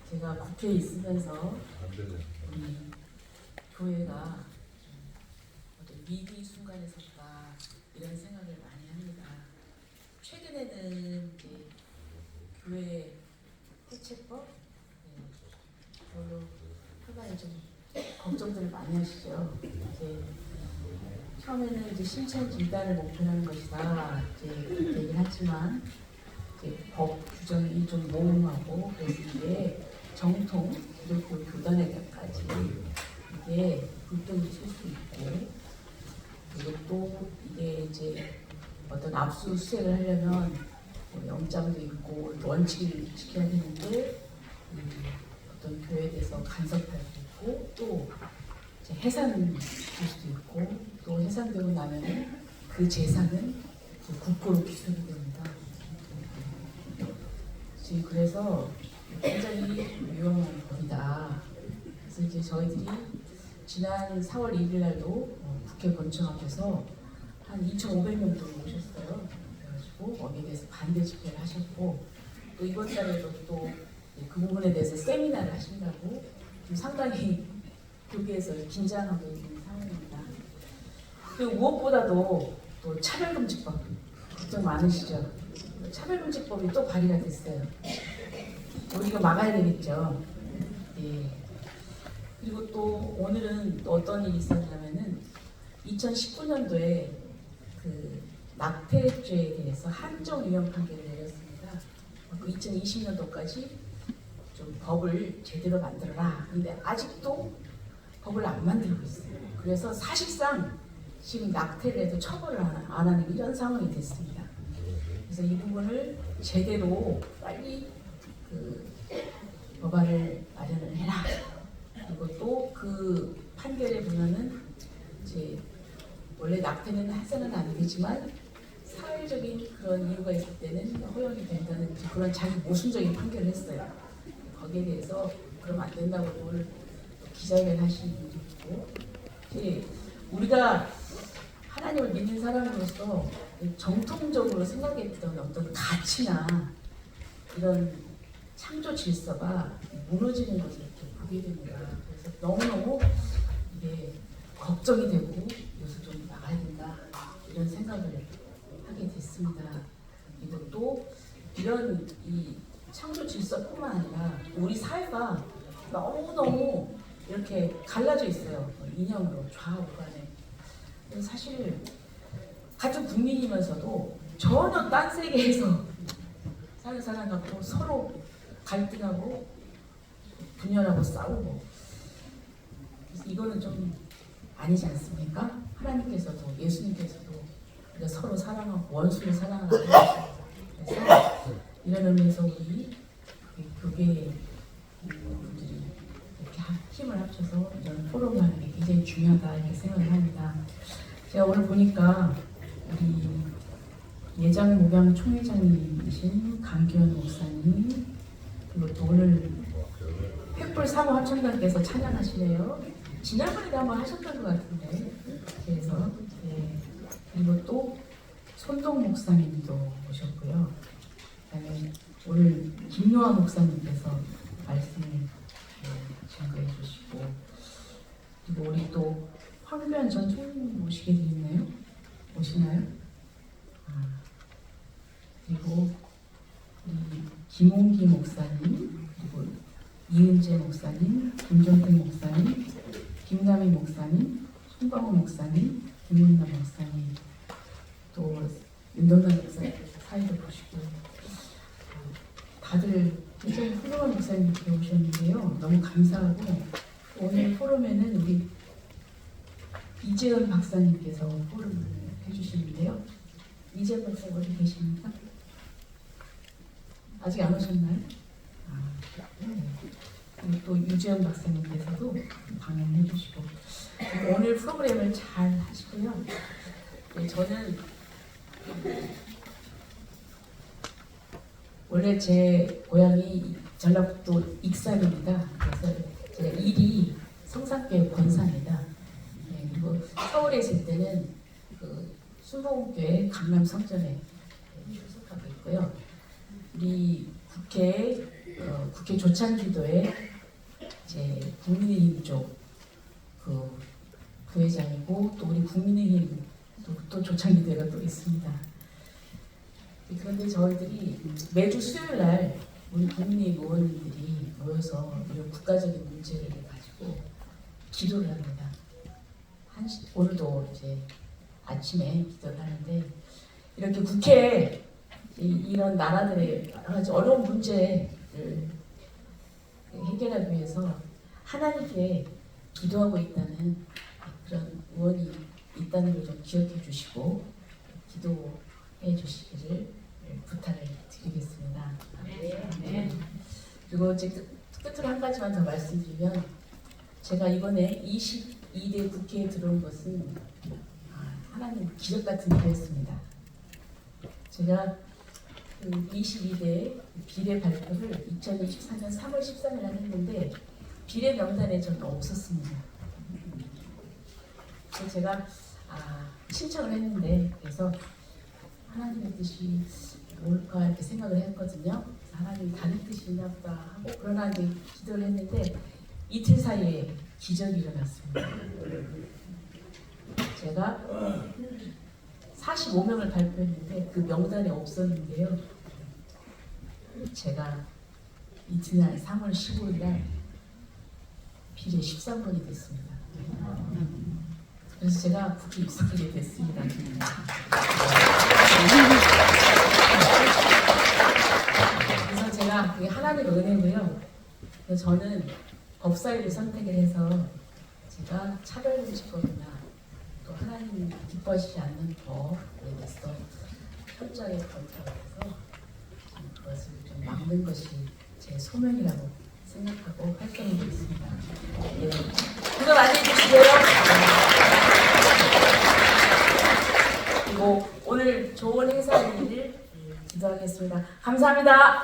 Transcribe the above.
제가 국회에 있으면서 우리 교회가 어떤 위기 순간에 섰다 이런 생각을 많이 합니다. 최근에는 이제 교회 해체법 별로 상당히 좀 걱정들을 많이 하시죠. 이제 처음에는 이제 신천 진단을 목표로 하는 것이다 이제 그렇게 얘기를 하지만 법 규정이 좀 모호하고 그래서 이게 정통 기독교 교단에게까지 이게 불똥이 칠 수 있고 그리고 또 이게 이제 어떤 압수수색을 하려면 뭐 영장도 있고 원칙을 지켜야 되는데 어떤 교회에 대해서 간섭할 수 있고 또 이제 해산될 수도 있고 또 해산되고 나면은 그 재산은 국고로 기술이 됩니다. 그래서 굉장히 위험한 법이다. 그래서 이제 저희들이 지난 4월 1일 날도 국회 본청 앞에서 한 2,500명 정도 오셨어요. 그래가지고 거기에 대해서 반대 집회를 하셨고 또 이번 달에도 또 그 부분에 대해서 세미나를 하신다고 좀 상당히 교계에서 긴장하고 있는 상황입니다. 그리고 무엇보다도 또 차별금지법 걱정 많으시죠? 차별금지법이 또 발의가 됐어요. 우리가 막아야 되겠죠. 예. 그리고 또 오늘은 또 어떤 일이 있었냐면은 2019년도에 그 낙태죄에 대해서 한정유형 판결을 내렸습니다. 그 2020년도까지 좀 법을 제대로 만들어라. 근데 아직도 법을 안 만들고 있어요. 그래서 사실상 지금 낙태를 해도 처벌을 안 하는 이런 상황이 됐습니다. 그래서 이 부분을 제대로 빨리 그 법안을 마련을 해라. 그리고 또 그 판결에 보면은 이제 원래 낙태는 해서는 안 되지만 사회적인 그런 이유가 있을 때는 허용이 된다는 그런 자기 모순적인 판결을 했어요. 거기에 대해서 그러면 안 된다고 오늘 기자회견 하시는 분도 있고 이제 우리가 하나님을 믿는 사람으로서 정통적으로 생각했던 어떤 가치나 이런 창조 질서가 무너지는 것을 이렇게 보게 됩니다. 그래서 너무너무 이게 걱정이 되고 이것을 좀 나가야 된다 이런 생각을 하게 됐습니다. 그리고 또 이런 이 창조 질서뿐만 아니라 우리 사회가 너무너무 이렇게 갈라져 있어요. 이념으로 좌우간에. 사실 같은 국민이면서도 전혀 딴 세계에서 사는 사람 같고 서로 갈등하고 분열하고 싸우고 그래서 이거는 좀 아니지 않습니까? 하나님께서도 예수님께서도 우리가 서로 사랑하고 원수를 사랑하고 그래서 이런 의미에서 우리 교계 분들이 이렇게 힘을 합쳐서 이런 포럼을 하는 게 굉장히 중요하다 이렇게 생각을 합니다. 제가 오늘 보니까 우리 예장 목양 총회장님이신 강기현 목사님 그리고 또 오늘 횃불 사모 합창단께서 찬양하시네요. 지난번에도 한번 하셨던 것 같은데 그래서 그리고 또 손동 목사님도 오셨고요. 그다음에 오늘 김요한 목사님께서 말씀을 증거해 주시고 그리고 우리 또 황변 전 총리 오시게 돼 있나요? 오시나요? 그리고 김홍기 목사님, 그리고 이은재 목사님, 김종택 목사님, 김남희 목사님, 송광호 목사님, 김윤남 목사님, 또 윤동남 목사님 사이도 보시고 다들 굉장히 훌륭한 목사님들이 오셨는데요. 너무 감사하고 오늘 포럼에는 우리 이재현 박사님께서 포럼을 해주시는데요. 이재현 박사님 어디 계십니까? 아직 안 오셨나요? 그리고 또 유재현 박사님께서도 강연해 주시고 오늘 프로그램을 잘 하시고요. 저는 원래 제 고향이 전라북도 익산입니다. 그래서 제가 일이 성산교회 권사입니다. 그리고 서울에 있을 때는 그 순복음교회 강남 성전에 출석하고 있고요. 우리 국회 조찬기도에 제 국민의힘 쪽 부회장이고 또 우리 국민의힘 또 조찬기도가 또 있습니다. 그런데 저희들이 매주 수요일 날 우리 국민의힘 의원님들이 모여서 이런 국가적인 문제를 가지고 기도를 합니다. 오늘도 이제 아침에 기도를 하는데 이렇게 국회에 이런 나라들의 여러 가지 어려운 문제를 해결하기 위해서 하나님께 기도하고 있다는 그런 의원이 있다는 걸 좀 기억해 주시고 기도해 주시기를 부탁을 드리겠습니다. 네. 그리고 이제 끝으로 한 가지만 더 말씀드리면 제가 이번에 22대 국회에 들어온 것은 하나님 기적 같은 일이었습니다. 제가 그 22대 비례 발표를 2024년 3월 13일 날 했는데 비례 명단에 저는 없었습니다. 그래서 제가 신청을 했는데 그래서 하나님의 뜻이 뭘까 이렇게 생각을 했거든요. 하나님이 다른 뜻이 있나 보다 하고 그러나 이제 기도를 했는데 이틀 사이에 기적이 일어났습니다. 제가 45명을 발표했는데 그 명단에 없었는데요. 제가 이튿날 3월 15일 날 비례 13번이 됐습니다. 그래서 제가 국회에 입성하게 됐습니다. 그래서 제가 그게 하나님의 은혜고요. 그래서 저는 법사위를 선택을 해서 제가 차별금지법이나 또 하나님이 기뻐하시지 않는 법에 대해서 현장에 검토해서 그것을 좀 막는 것이 제 소명이라고 생각하고 활동하고 있습니다. 예. 구독 많이 해주시고요. 그리고 오늘 좋은 행사를 기도하겠습니다. 감사합니다.